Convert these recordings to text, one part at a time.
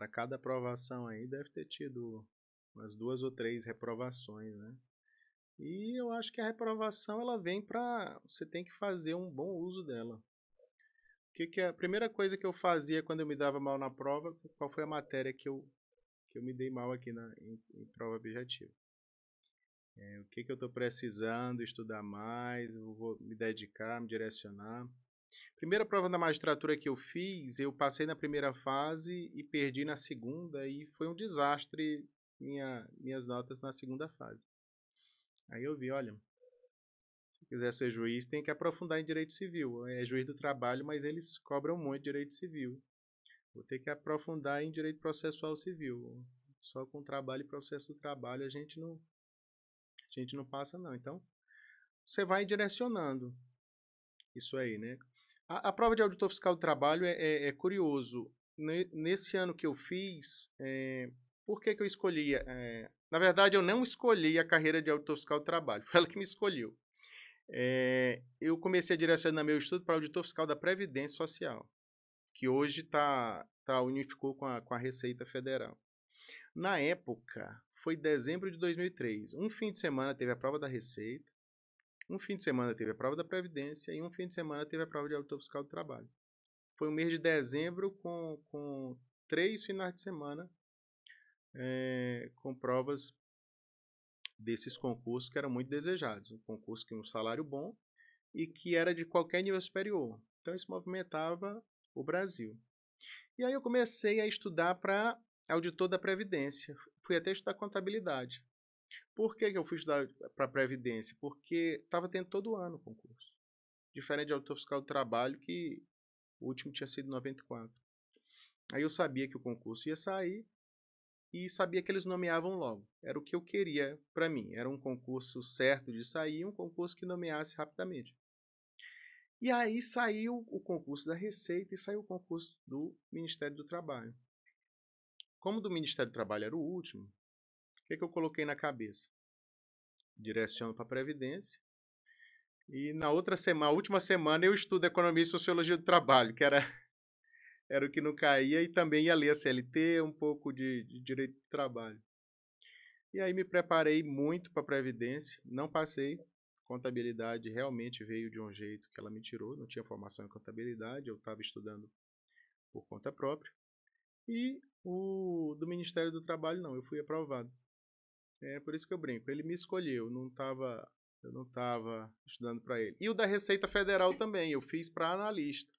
para cada aprovação aí deve ter tido umas 2 ou 3 reprovações, né. E eu acho que a reprovação ela vem para você tem que fazer um bom uso dela. Que é a primeira coisa que eu fazia quando eu me dava mal na prova, qual foi a matéria que eu me dei mal aqui em prova objetiva? O que eu estou precisando estudar mais, eu vou me dedicar, me direcionar. Primeira prova da magistratura que eu fiz, eu passei na primeira fase e perdi na segunda, e foi um desastre minhas notas na segunda fase. Aí eu vi, olha, se quiser ser juiz, tem que aprofundar em direito civil. É juiz do trabalho, mas eles cobram muito direito civil. Vou ter que aprofundar em direito processual civil. Só com trabalho e processo do trabalho a gente não passa, não. Então, você vai direcionando isso aí, né? A prova de auditor fiscal do trabalho é curioso. Nesse ano que eu fiz, por que eu escolhi? Na verdade, eu não escolhi a carreira de auditor fiscal do trabalho, foi ela que me escolheu. Eu comecei a direcionar meu estudo para auditor fiscal da Previdência Social, que hoje unificou com a Receita Federal. Na época, foi dezembro de 2003. Um fim de semana teve a prova da Receita, um fim de semana teve a prova da Previdência e um fim de semana teve a prova de auditor fiscal do trabalho. Foi um mês de dezembro com 3 finais de semana com provas desses concursos que eram muito desejados. Um concurso que tinha um salário bom e que era de qualquer nível superior. Então isso movimentava o Brasil. E aí eu comecei a estudar para auditor da Previdência. Fui até estudar contabilidade. Por que eu fui estudar para Previdência? Porque estava tendo todo ano o concurso. Diferente de auditor fiscal do trabalho, que o último tinha sido em 94. Aí eu sabia que o concurso ia sair e sabia que eles nomeavam logo. Era o que eu queria para mim. Era um concurso certo de sair, um concurso que nomeasse rapidamente. E aí saiu o concurso da Receita e saiu o concurso do Ministério do Trabalho. Como o do Ministério do Trabalho era o último, o que eu coloquei na cabeça? Direciono para a Previdência. E na outra semana, a última semana, eu estudo Economia e Sociologia do Trabalho, que era o que não caía, e também ia ler a CLT, um pouco de Direito do Trabalho. E aí me preparei muito para a Previdência, não passei. Contabilidade realmente veio de um jeito que ela me tirou, não tinha formação em contabilidade, eu estava estudando por conta própria. E o do Ministério do Trabalho não, eu fui aprovado. É por isso que eu brinco, ele me escolheu, eu não estava estudando para ele. E o da Receita Federal também, eu fiz para analista.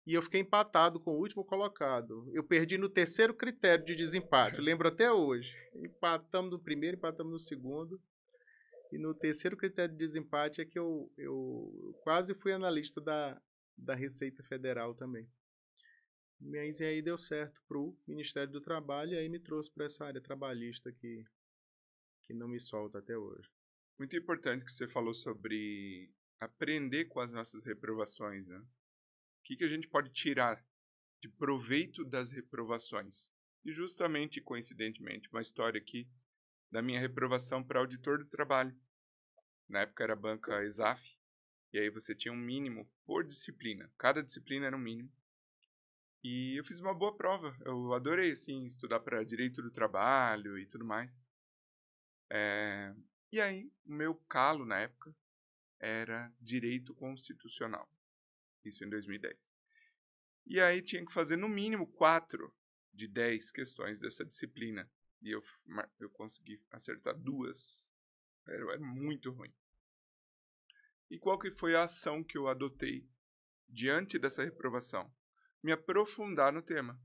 E eu fiquei empatado com o último colocado. Eu perdi no terceiro critério de desempate, lembro até hoje. Empatamos no primeiro, empatamos no segundo. E no terceiro critério de desempate é que eu quase fui analista da Receita Federal também. Mas aí deu certo para o Ministério do Trabalho e aí me trouxe para essa área trabalhista que não me solta até hoje. Muito importante que você falou sobre aprender com as nossas reprovações, né? O que a gente pode tirar de proveito das reprovações? E justamente, coincidentemente, uma história aqui da minha reprovação para auditor do trabalho. Na época era a banca ESAF, e aí você tinha um mínimo por disciplina. Cada disciplina era um mínimo. E eu fiz uma boa prova. Eu adorei, assim, estudar para direito do trabalho e tudo mais. E aí, o meu calo na época era direito constitucional. Isso em 2010. E aí tinha que fazer no mínimo 4 de 10 questões dessa disciplina. E eu consegui acertar 2. Era muito ruim. E qual que foi a ação que eu adotei diante dessa reprovação? Me aprofundar no tema.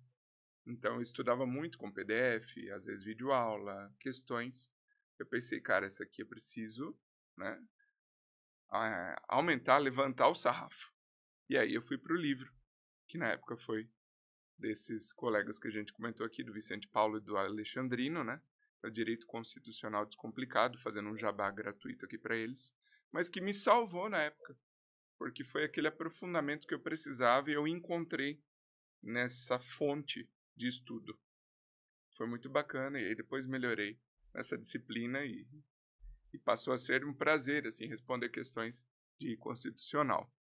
Então eu estudava muito com PDF, às vezes videoaula, questões. Eu pensei, cara, essa aqui eu preciso, né, aumentar, levantar o sarrafo. E aí eu fui para o livro, que na época foi desses colegas que a gente comentou aqui, do Vicente Paulo e do Alexandrino, né? O Direito Constitucional Descomplicado, fazendo um jabá gratuito aqui para eles, mas que me salvou na época, porque foi aquele aprofundamento que eu precisava e eu encontrei nessa fonte de estudo. Foi muito bacana, e aí depois melhorei nessa disciplina e passou a ser um prazer assim responder questões de constitucional.